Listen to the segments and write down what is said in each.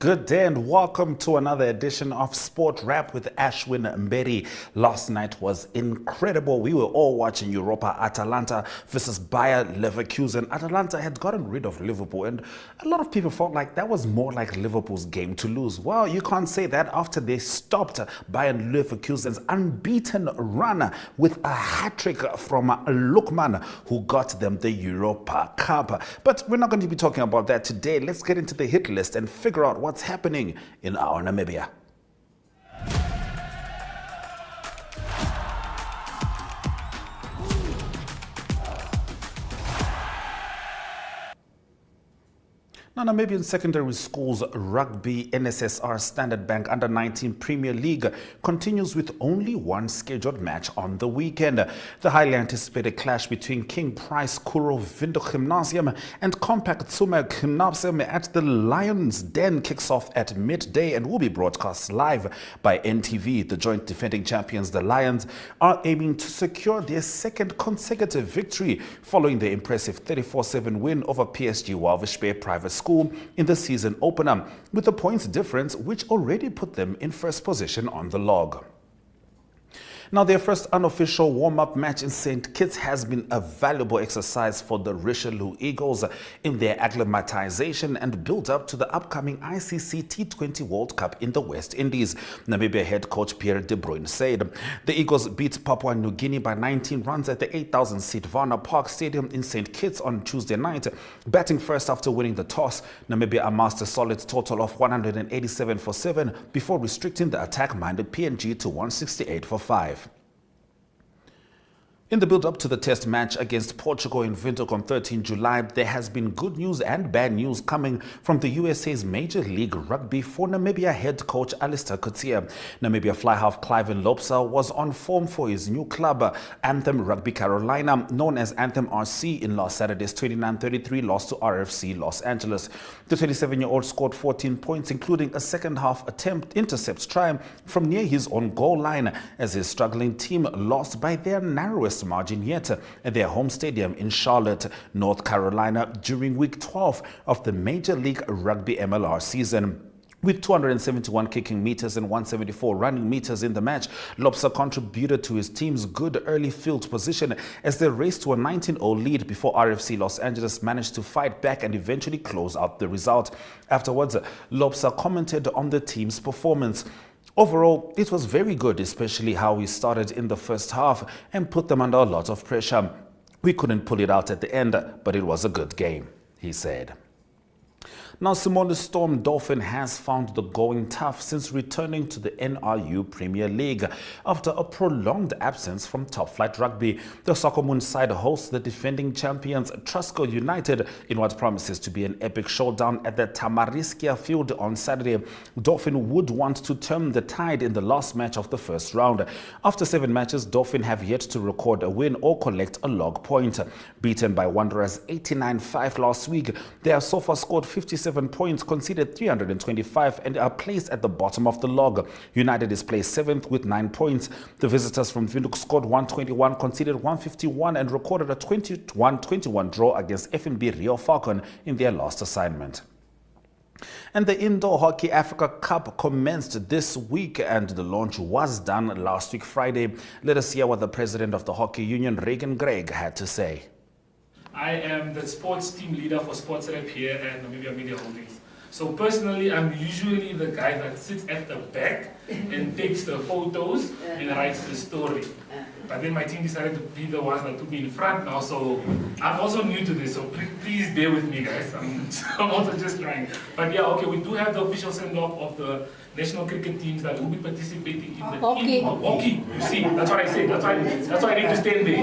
Good day and welcome to another edition of Sport Wrap with Ashwin Mberi. Last night was incredible. We were all watching Europa, Atalanta versus Bayer Leverkusen. Atalanta had gotten rid of Liverpool and a lot of people felt like that was more like Liverpool's game to lose. Well, you can't say that after they stopped Bayer Leverkusen's unbeaten run with a hat-trick from Lookman, who got them the Europa Cup. But we're not going to be talking about that today. Let's get into the hit list and figure out what's happening in our Namibia. Now, Namibian secondary schools rugby NSSR Standard Bank Under-19 Premier League continues with only one scheduled match on the weekend. The highly anticipated clash between King Price Kuro Windhoek Gymnasium and Compact Tsumeb Gymnasium at the Lions Den kicks off at midday and will be broadcast live by NTV. The joint defending champions, the Lions, are aiming to secure their second consecutive victory following their impressive 34-7 win over PSG Walvis Bay Private School in the season opener, with a points difference which already put them in first position on the log. Now, their first unofficial warm-up match in St. Kitts has been a valuable exercise for the Richelieu Eagles in their acclimatization and build-up to the upcoming ICC T20 World Cup in the West Indies. Namibia head coach Pierre de Bruyne said the Eagles beat Papua New Guinea by 19 runs at the 8,000-seat Varna Park Stadium in St. Kitts on Tuesday night. Batting first after winning the toss, Namibia amassed a solid total of 187 for 7 before restricting the attack-minded PNG to 168 for 5. In the build-up to the test match against Portugal in Windhoek on 13 July, there has been good news and bad news coming from the USA's Major League Rugby for Namibia head coach Alistair Coetzee. Namibia fly-half Cliven Lopsa was on form for his new club, Anthem Rugby Carolina, known as Anthem RC, in last Saturday's 29-33 loss to RFC Los Angeles. The 27-year-old scored 14 points, including a second-half intercept try from near his own goal line, as his struggling team lost by their narrowest margin yet at their home stadium in Charlotte, North Carolina during week 12 of the Major League Rugby MLR season. With 271 kicking meters and 174 running meters in the match, Lopsa contributed to his team's good early field position as they raced to a 19-0 lead before RFC Los Angeles managed to fight back and eventually close out the result. Afterwards, Lopsa commented on the team's performance. Overall, it was very good, especially how we started in the first half and put them under a lot of pressure. We couldn't pull it out at the end, but it was a good game, he said. Now, Simone Storm Dolphin has found the going tough since returning to the NRU Premier League after a prolonged absence from top-flight rugby. The Soccermoon side hosts the defending champions Trusco United in what promises to be an epic showdown at the Tamariskia field on Saturday. Dolphin would want to turn the tide in the last match of the first round. After 7 matches, Dolphin have yet to record a win or collect a log point. Beaten by Wanderers 89-5 last week, they have so far scored 57 points, conceded 325 and are placed at the bottom of the log. United is placed 7th with 9 points. The visitors from Windhoek scored 121, conceded 151 and recorded a 21-21 draw against FNB Rio Falcon in their last assignment. And the Indoor Hockey Africa Cup commenced this week and the launch was done last week Friday. Let us hear what the president of the Hockey Union, Reagan Gregg, had to say. I am the sports team leader for Sports Rep here at Namibia Media Holdings. So personally, I'm usually the guy that sits at the back and takes the photos and writes the story. But then my team decided to be the ones that took me in front now, so I'm also new to this, so please bear with me, guys. I'm also just trying. But yeah, okay, we do have the official send-off of the national cricket teams that will be participating in the hockey. You see, that's what I say. That's why I need to stand there.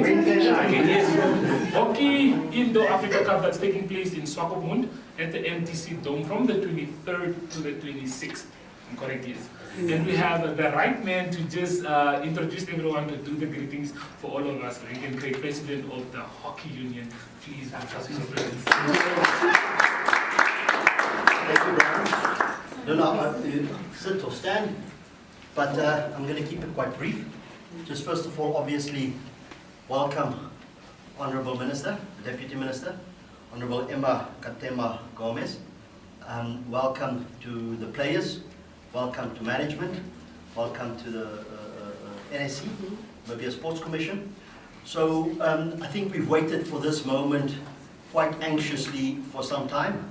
Okay, yes. Hockey Indo Africa Cup that's taking place in Swakopmund at the MTC Dome from the 23rd to the 26th. I'm correct, yes. And we have the right man to just introduce everyone to do the greetings for all of us. Reagan Gregg, president of the Hockey Union. Please, have your presence. Thank you, Brian. Don't know how to sit or stand, but I'm going to keep it quite brief. Just first of all, obviously, welcome Honourable Minister, the Deputy Minister, Honourable Emma Katema Gomez. Welcome to the players, welcome to management, welcome to the NSC, Namibia Sports Commission. So I think we've waited for this moment quite anxiously for some time.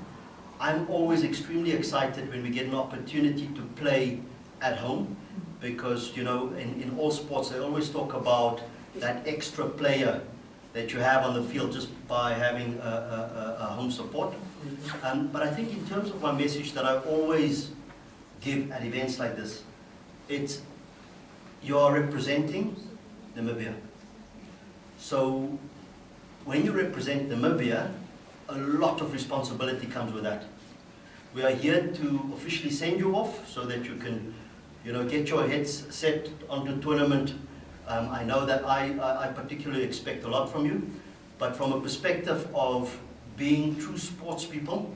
I'm always extremely excited when we get an opportunity to play at home, because you know, in all sports they always talk about that extra player that you have on the field just by having a home support. But I think in terms of my message that I always give at events like this, it's you are representing Namibia. So when you represent Namibia, a lot of responsibility comes with that. We are here to officially send you off so that you can, you know, get your heads set on the tournament. I know that I particularly expect a lot from you, but from a perspective of being true sports people,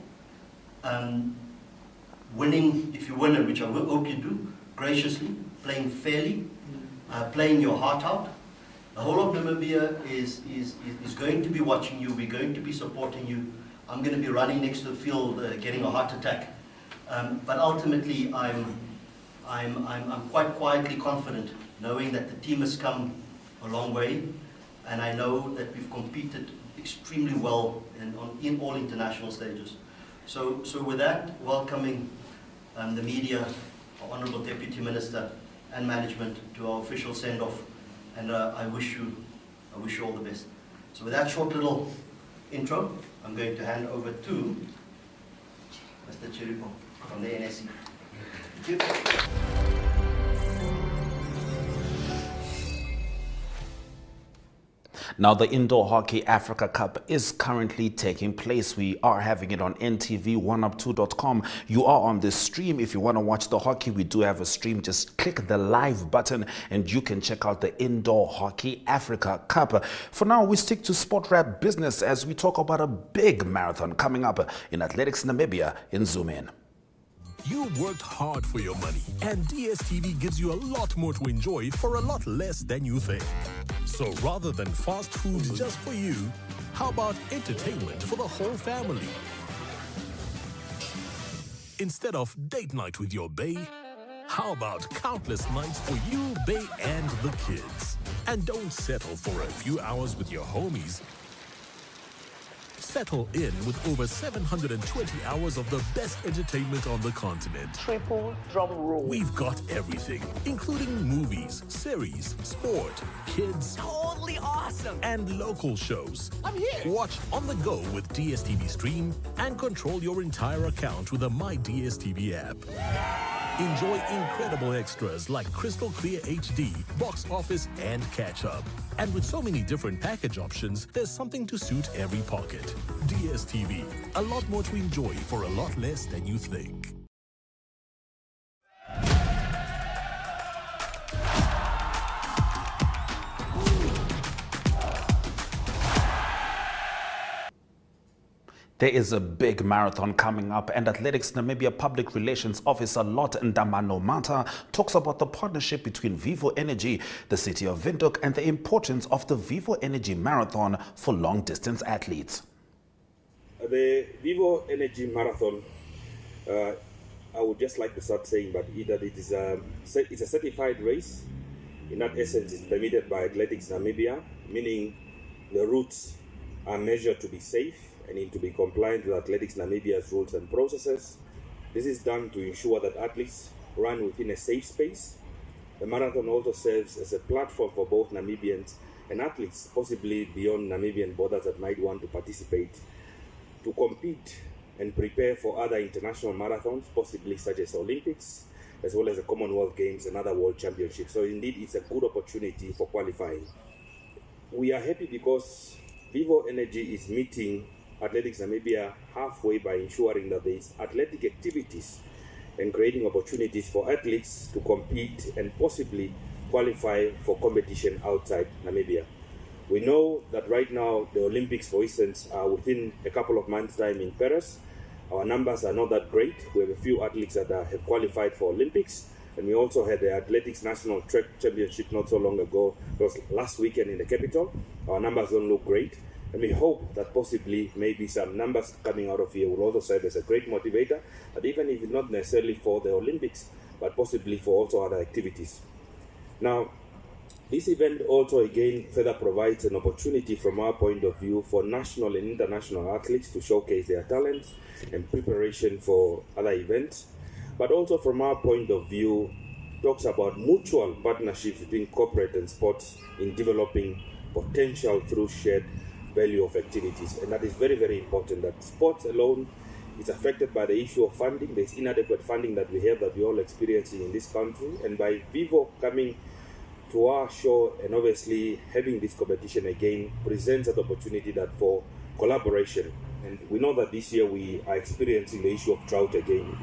winning, if you win it, which I hope you do, graciously, playing fairly, playing your heart out. The whole of Namibia is going to be watching you. We're going to be supporting you. I'm going to be running next to the field, getting a heart attack. But ultimately, I'm quite quietly confident, knowing that the team has come a long way, and I know that we've competed extremely well in all international stages. So with that, welcoming the media, our Honourable Deputy Minister and management to our official send-off, and I wish you all the best. So with that short little intro, I'm going to hand over to Mr. Chiripo from the NSC. Thank you. Now, the Indoor Hockey Africa Cup is currently taking place. We are having it on NTV1up2.com. You are on this stream. If you want to watch the hockey, we do have a stream. Just click the live button and you can check out the Indoor Hockey Africa Cup. For now, we stick to Sport Wrap Business as we talk about a big marathon coming up in Athletics Namibia in Zoom In. You worked hard for your money, and DSTV gives you a lot more to enjoy for a lot less than you think. So rather than fast food just for you, how about entertainment for the whole family? Instead of date night with your bae, how about countless nights for you, bae, and the kids? And don't settle for a few hours with your homies. Settle in with over 720 hours of the best entertainment on the continent. Triple drum roll. We've got everything, including movies, series, sport, kids, Totally awesome. and local shows. I'm here. Watch on the go with DSTV Stream and control your entire account with the My DSTV app. Enjoy incredible extras like crystal clear HD, box office, and catch up. And with so many different package options, there's something to suit every pocket. DSTV, a lot more to enjoy for a lot less than you think. There is a big marathon coming up, and Athletics Namibia Public Relations Officer Lot Ndamano Mata talks about the partnership between Vivo Energy, the city of Windhoek, and the importance of the Vivo Energy Marathon for long-distance athletes. The Vivo Energy Marathon, I would just like to start saying that it's a certified race. In that essence, it's permitted by Athletics Namibia, meaning the routes are measured to be safe and to be compliant with Athletics Namibia's rules and processes. This is done to ensure that athletes run within a safe space. The marathon also serves as a platform for both Namibians and athletes, possibly beyond Namibian borders, that might want to participate, to compete and prepare for other international marathons, possibly such as Olympics, as well as the Commonwealth Games and other World Championships. So indeed, it's a good opportunity for qualifying. We are happy because Vivo Energy is meeting Athletics Namibia halfway by ensuring that there is athletic activities and creating opportunities for athletes to compete and possibly qualify for competition outside Namibia. We know that right now the Olympics, for instance, are within a couple of months' time in Paris. Our numbers are not that great. We have a few athletes that have qualified for Olympics, and we also had the Athletics National Track Championship not so long ago. It was last weekend in the capital. Our numbers don't look great. And we hope that possibly maybe some numbers coming out of here will also serve as a great motivator, but even if not necessarily for the Olympics, but possibly for also other activities. Now, this event also again further provides an opportunity from our point of view for national and international athletes to showcase their talents and preparation for other events, but also from our point of view talks about mutual partnerships between corporate and sports in developing potential through shared value of activities. And that is very, very important, that sports alone is affected by the issue of funding. There's inadequate funding that we have, that we're all experiencing in this country. And by Vivo coming to our show and obviously having this competition again presents an opportunity that for collaboration. And we know that this year we are experiencing the issue of drought again.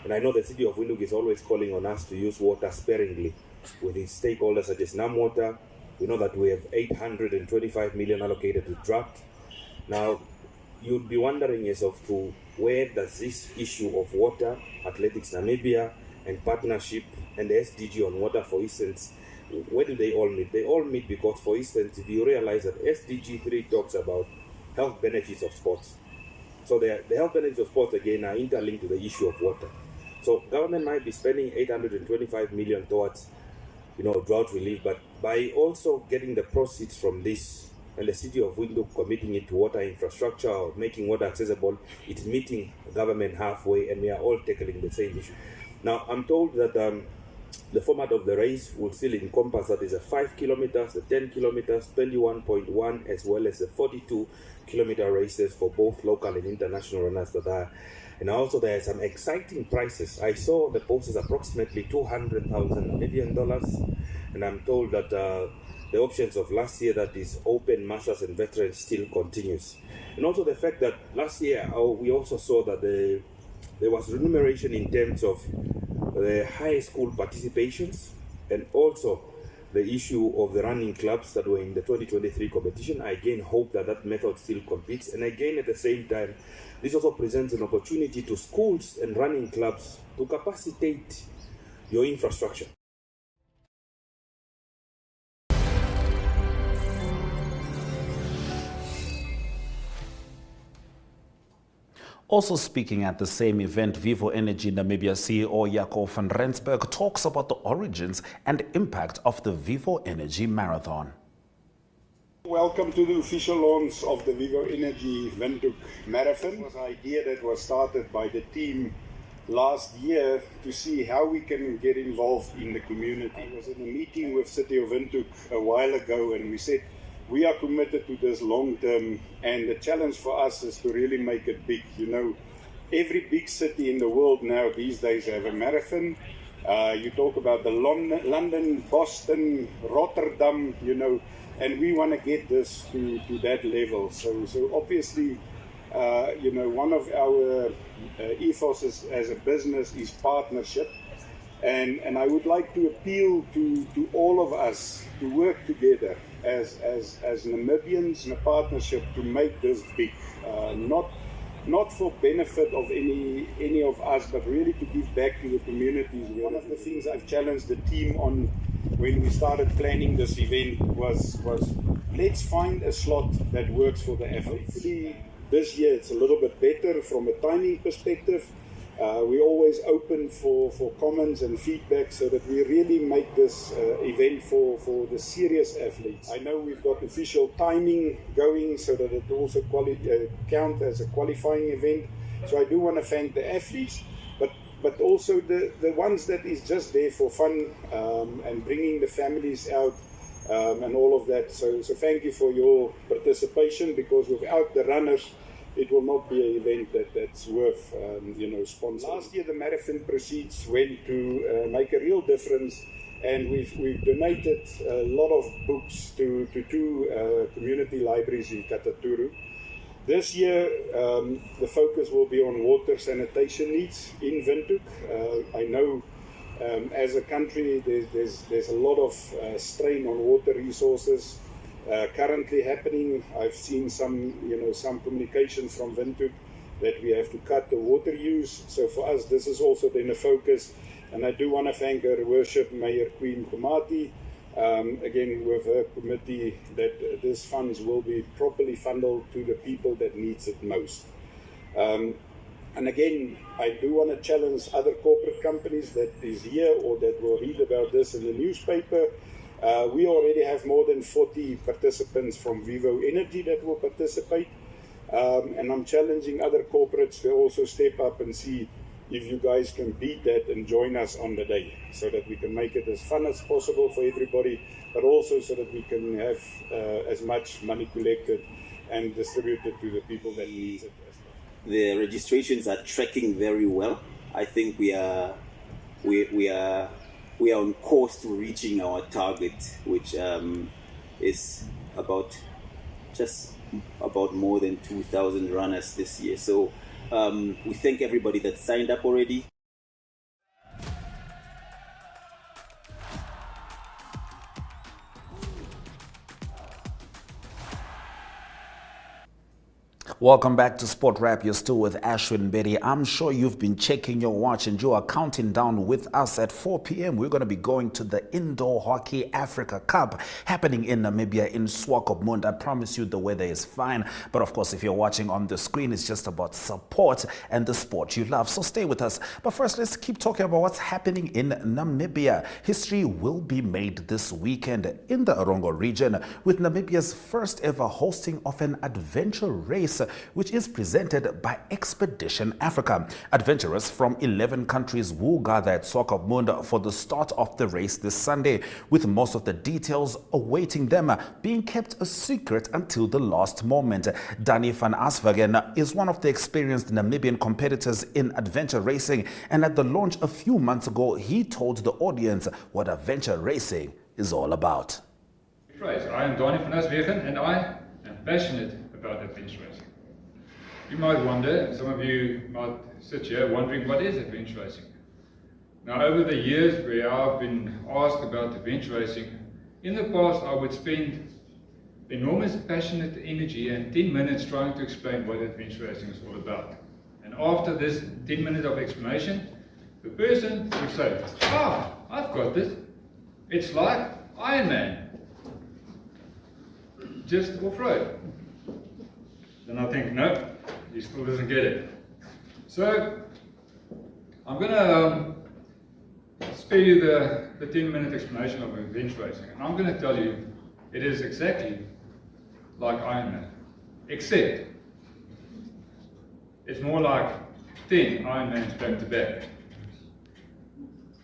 And I know the city of Windhoek is always calling on us to use water sparingly with its stakeholders such as NamWater. We know that we have 825 million allocated to drought. Now, you'd be wondering as of to where does this issue of water, Athletics Namibia and partnership and the SDG on water, for instance, where do they all meet? They all meet because, for instance, if you realize that SDG 3 talks about health benefits of sports. So the health benefits of sports, again, are interlinked to the issue of water. So government might be spending 825 million towards, drought relief, but by also getting the proceeds from this and the city of Windhoek committing it to water infrastructure or making water accessible, it's meeting government halfway, and we are all tackling the same issue. Now, I'm told that the format of the race will still encompass that is a 5 kilometers, the 10 kilometers, 21.1, as well as the 42-kilometer races for both local and international runners that are. And also there are some exciting prices. I saw the posters approximately $200,000 Namibian, and I'm told that the options of last year, that is open, masters and veterans, still continues. And also the fact that last year we also saw that there was remuneration in terms of the high school participations, and also the issue of the running clubs that were in the 2023 competition. I again hope that that method still competes. And again, at the same time, this also presents an opportunity to schools and running clubs to capacitate your infrastructure. Also speaking at the same event, Vivo Energy Namibia CEO Jaco van Rensburg talks about the origins and impact of the Vivo Energy Marathon. Welcome to the official launch of the Vivo Energy Windhoek Marathon. It was an idea that was started by the team last year to see how we can get involved in the community. I was in a meeting with City of Windhoek a while ago, and we said we are committed to this long term, and the challenge for us is to really make it big. Every big city in the world now these days have a marathon. You talk about the London, Boston, Rotterdam, and we want to get this to that level. So obviously, one of our ethos as a business is partnership. And I would like to appeal to all of us to work together as Namibians in a partnership to make this big, not for benefit of any of us, but really to give back to the communities. One of the things I've challenged the team on when we started planning this event was let's find a slot that works for the athletes. Hopefully this year it's a little bit better from a timing perspective. We're always open for comments and feedback so that we really make this event for the serious athletes. I know we've got official timing going so that it also count as a qualifying event. So I do want to thank the athletes, but also the ones that is just there for fun and bringing the families out and all of that. So thank you for your participation, because without the runners, it will not be an event that's worth sponsoring. Last year, the marathon proceeds went to make a real difference, and we've donated a lot of books to two community libraries in Kataturu. This year, the focus will be on water sanitation needs in Windhoek. I know as a country, there's a lot of strain on water resources. Currently happening. I've seen some communications from Windhoek that we have to cut the water use. So for us, this is also then a focus. And I do want to thank Her Worship Mayor Queen Komati again with her committee, that these funds will be properly funneled to the people that needs it most. And again, I do want to challenge other corporate companies that is here or that will read about this in the newspaper. We already have more than 40 participants from Vivo Energy that will participate. And I'm challenging other corporates to also step up and see if you guys can beat that and join us on the day, so that we can make it as fun as possible for everybody, but also so that we can have as much money collected and distributed to the people that need it. The registrations are tracking very well. I think we are on course to reaching our target, which is about more than 2,000 runners this year. So we thank everybody that signed up already. Welcome back to Sport Wrap. You're still with Ashwin Bedi. I'm sure you've been checking your watch and you are counting down with us. At 4 p.m. we're going to be going to the Indoor Hockey Africa Cup happening in Namibia in Swakopmund. I promise you the weather is fine. But of course, if you're watching on the screen, it's just about support and the sport you love. So stay with us. But first, let's keep talking about what's happening in Namibia. History will be made this weekend in the Erongo region with Namibia's first ever hosting of an adventure race, which is presented by Expedition Africa. Adventurers from 11 countries will gather at Swakopmund for the start of the race this Sunday, with most of the details awaiting them being kept a secret until the last moment. Danny van Aswagen is one of the experienced Namibian competitors in adventure racing, and at the launch a few months ago, he told the audience what adventure racing is all about. I am Danny van Aswagen, and I am passionate about adventure racing. You might wonder, some of you might sit here wondering, what is adventure racing? Now, over the years where I've been asked about adventure racing, in the past I would spend enormous passionate energy and 10 minutes trying to explain what adventure racing is all about. And after this 10 minutes of explanation, the person would say, I've got this. It's like Iron Man, just off-road. Then I think, no, he still doesn't get it. So I'm going to spare you the 10-minute explanation of adventure racing. And I'm going to tell you it is exactly like Iron Man, except it's more like 10 Iron Mans back to back.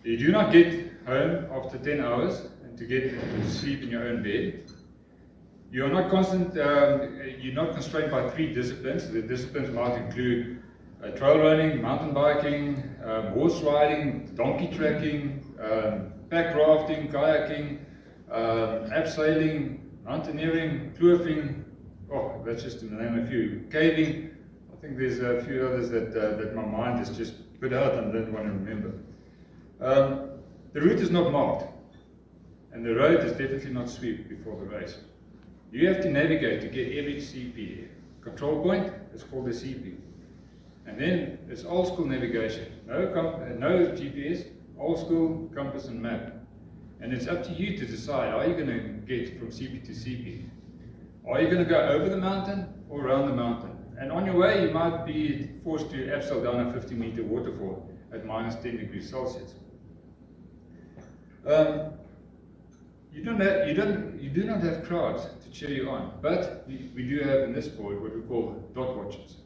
You do not get home after 10 hours and to get to sleep in your own bed. You are not you're not constrained by 3 disciplines. The disciplines might include trail running, mountain biking, horse riding, donkey tracking, pack rafting, kayaking, abseiling, mountaineering, kloofing. Oh, that's just to name a few. Caving. I think there's a few others that my mind has just put out and don't want to remember. The route is not marked, and the road is definitely not swept before the race. You have to navigate to get every CP. Control point is called the CP. And then it's old school navigation. No GPS, old school compass and map. And it's up to you to decide, are you going to get from CP to CP? Are you going to go over the mountain or around the mountain? And on your way, you might be forced to abseil down a 50-meter waterfall at minus 10 degrees Celsius. You do not have crowds to cheer you on, but we do have in this sport what we call dot watchers.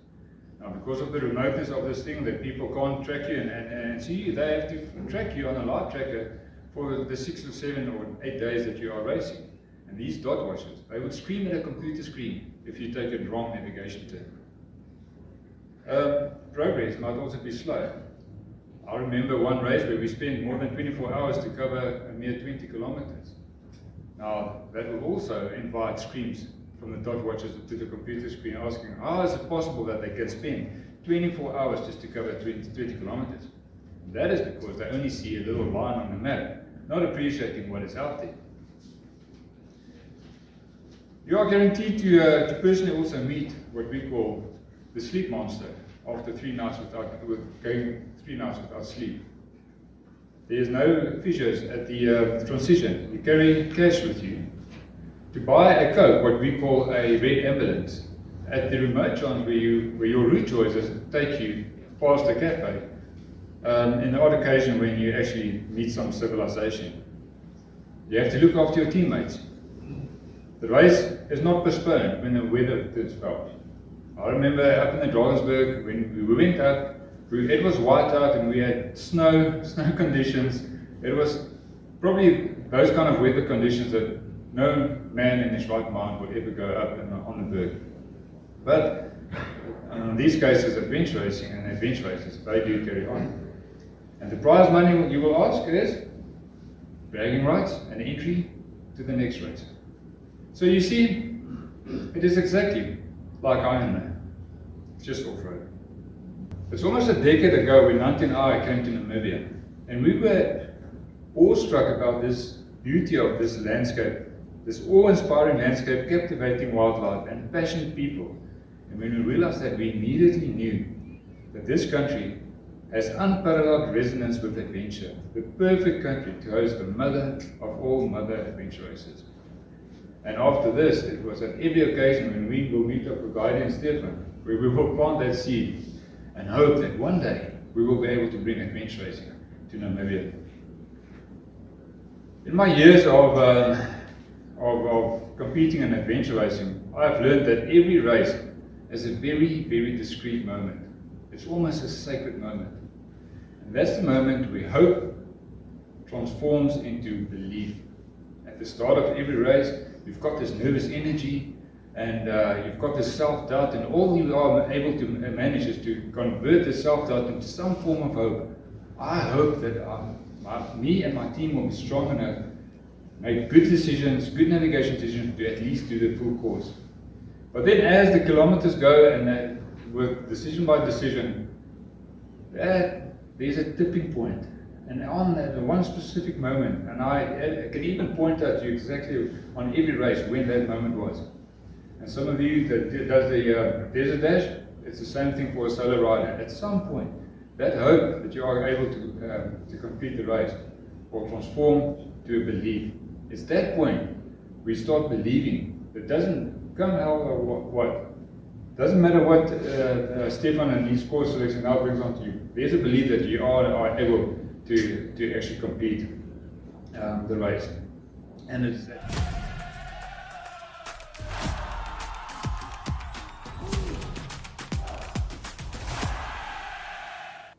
Now, because of the remoteness of this thing, that people can't track you and see you, they have to track you on a live tracker for the 6 or 7 or 8 days that you are racing. And these dot watchers, they would scream at a computer screen if you take a wrong navigation turn. Progress might also be slow. I remember one race where we spent more than 24 hours to cover a mere 20 kilometers. Now, that will also invite screams from the dot watchers to the computer screen asking, how is it possible that they can spend 24 hours just to cover 20 kilometers? And that is because they only see a little line on the map, not appreciating what is out there. You are guaranteed to personally also meet what we call the sleep monster after 3 nights going 3 nights without sleep. There's no physios at the transition. You carry cash with you. To buy a Coke, what we call a red ambulance, at the remote chance where your route choices take you past a cafe, in the odd occasion when you actually meet some civilization, you have to look after your teammates. The race is not postponed when the weather turns foul. I remember up in the Drakensberg when we went up, it was white out and we had snow conditions. It was probably those kind of weather conditions that no man in his right mind would ever go up on the berg. But in these cases, adventure racing and adventure races, they do carry on. And the prize money you will ask is bragging rights and entry to the next race. So you see, it is exactly like Ironman, just off-road. It's almost a decade ago when Nanti and I came to Namibia, and we were awestruck about this beauty of this landscape, this awe-inspiring landscape, captivating wildlife and passionate people. And when we realized that, we immediately knew that this country has unparalleled resonance with adventure, the perfect country to host the mother of all mother adventure races. And after this, it was at every occasion when we will meet up with Guide and Stefan, where we will plant that seed and hope that one day we will be able to bring adventure racing to Namibia. In my years of competing in adventure racing, I've learned that every race is a very, very discrete moment. It's almost a sacred moment. And that's the moment we hope transforms into belief. At the start of every race, you've got this nervous energy and you've got this self-doubt, and all you are able to manage is to convert the self-doubt into some form of hope. I hope that me and my team will be strong enough, make good decisions, good navigation decisions to at least do the full course. But then as the kilometers go and with decision by decision, there's a tipping point. And on that one specific moment, and I can even point out to you exactly on every race when that moment was. And some of you that does the Desert Dash, it's the same thing for a solo rider. At some point, that hope that you are able to complete the race will transform to a belief. It's that point we start believing. It doesn't come hell or what. Doesn't matter what Stefan and his course selection now brings on to you. There's a belief that you are able to actually complete the race. And it's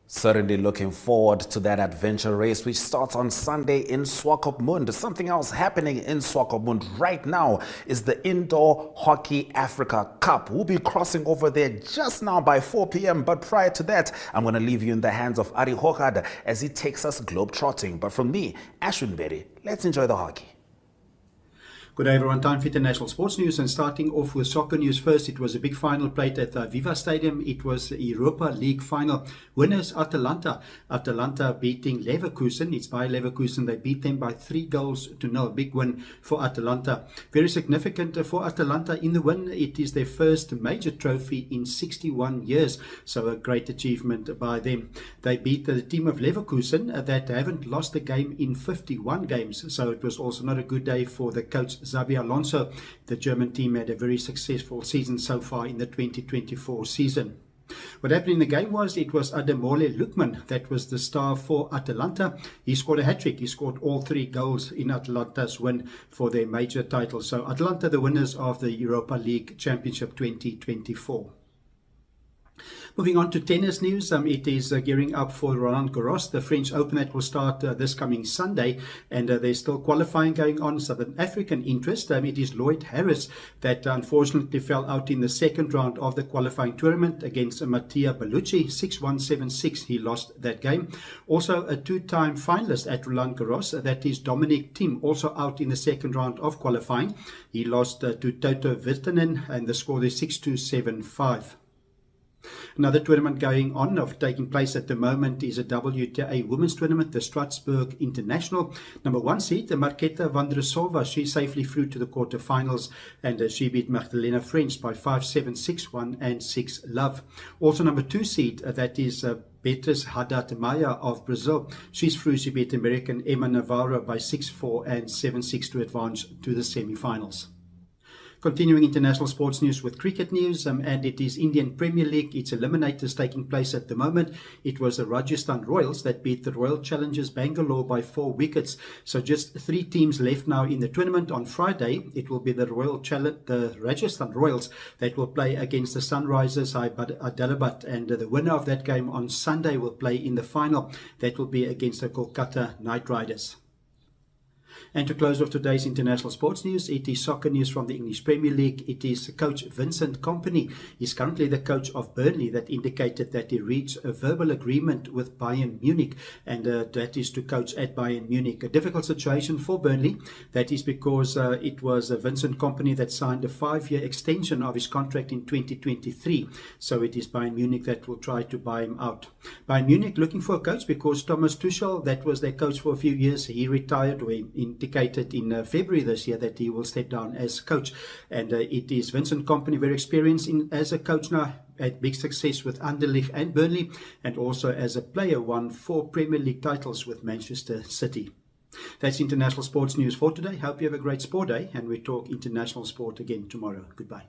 Certainly looking forward to that adventure race, which starts on Sunday in Swakopmund. Something else happening in Swakopmund right now is the Indoor Hockey Africa Cup. We'll be crossing over there just now by 4 p.m. But prior to that, I'm going to leave you in the hands of Ari Hokad as he takes us globe-trotting. But from me, Ashwin Berry, let's enjoy the hockey. Good day everyone, time for international sports news, and starting off with soccer news first. It was a big final played at Viva Stadium. It was the Europa League final. Winners Atalanta. Atalanta beating Leverkusen. It's by Leverkusen. They beat them by 3-0. Big win for Atalanta. Very significant for Atalanta in the win. It is their first major trophy in 61 years. So a great achievement by them. They beat the team of Leverkusen that haven't lost a game in 51 games. So it was also not a good day for the coach Xabi Alonso. The German team had a very successful season so far in the 2024 season. What happened in the game was it was Ademola Lookman that was the star for Atalanta. He scored a hat-trick. He scored all 3 goals in Atalanta's win for their major title. So Atalanta, the winners of the Europa League Championship 2024. Moving on to tennis news, it is gearing up for Roland Garros, the French Open that will start this coming Sunday, and there's still qualifying going on. Southern African interest, it is Lloyd Harris that unfortunately fell out in the second round of the qualifying tournament against Mattia Bellucci, 6-1, 7-6. He lost that game. Also a 2-time finalist at Roland Garros, that is Dominic Thiem, also out in the second round of qualifying. He lost to Toto Virtanen, and the score is 6-2, 7-5. Another tournament going on, taking place at the moment, is a WTA Women's Tournament, the Strasbourg International. Number 1 seed, the Marketa Vondrousova, she safely flew to the quarterfinals, and she beat Magdalena French by 5-7, 6-1 and 6-love. Also number 2 seed, that is Beatriz Haddad Maia of Brazil. She beat American Emma Navarro by 6-4 and 7-6 to advance to the semi-finals. Continuing international sports news with cricket news, and it is Indian Premier League. Its eliminators taking place at the moment. It was the Rajasthan Royals that beat the Royal Challengers Bangalore by 4 wickets. So just 3 teams left now in the tournament. On Friday, it will be the Rajasthan Royals that will play against the Sunrisers Hyderabad, and the winner of that game on Sunday will play in the final. That will be against the Kolkata Knight Riders. And to close off today's international sports news, it is soccer news from the English Premier League. It is coach Vincent Kompany. He's currently the coach of Burnley, that indicated that he reached a verbal agreement with Bayern Munich, and that is to coach at Bayern Munich. A difficult situation for Burnley. That is because it was Vincent Kompany that signed a 5-year extension of his contract in 2023. So it is Bayern Munich that will try to buy him out. Bayern Munich looking for a coach because Thomas Tuchel, that was their coach for a few years, he retired, or indicated in February this year that he will step down as coach, and it is Vincent Kompany, very experienced as a coach now, had big success with Anderlecht and Burnley, and also as a player won 4 Premier League titles with Manchester City. That's international sports news for today. Hope you have a great sport day, and we talk international sport again tomorrow. Goodbye.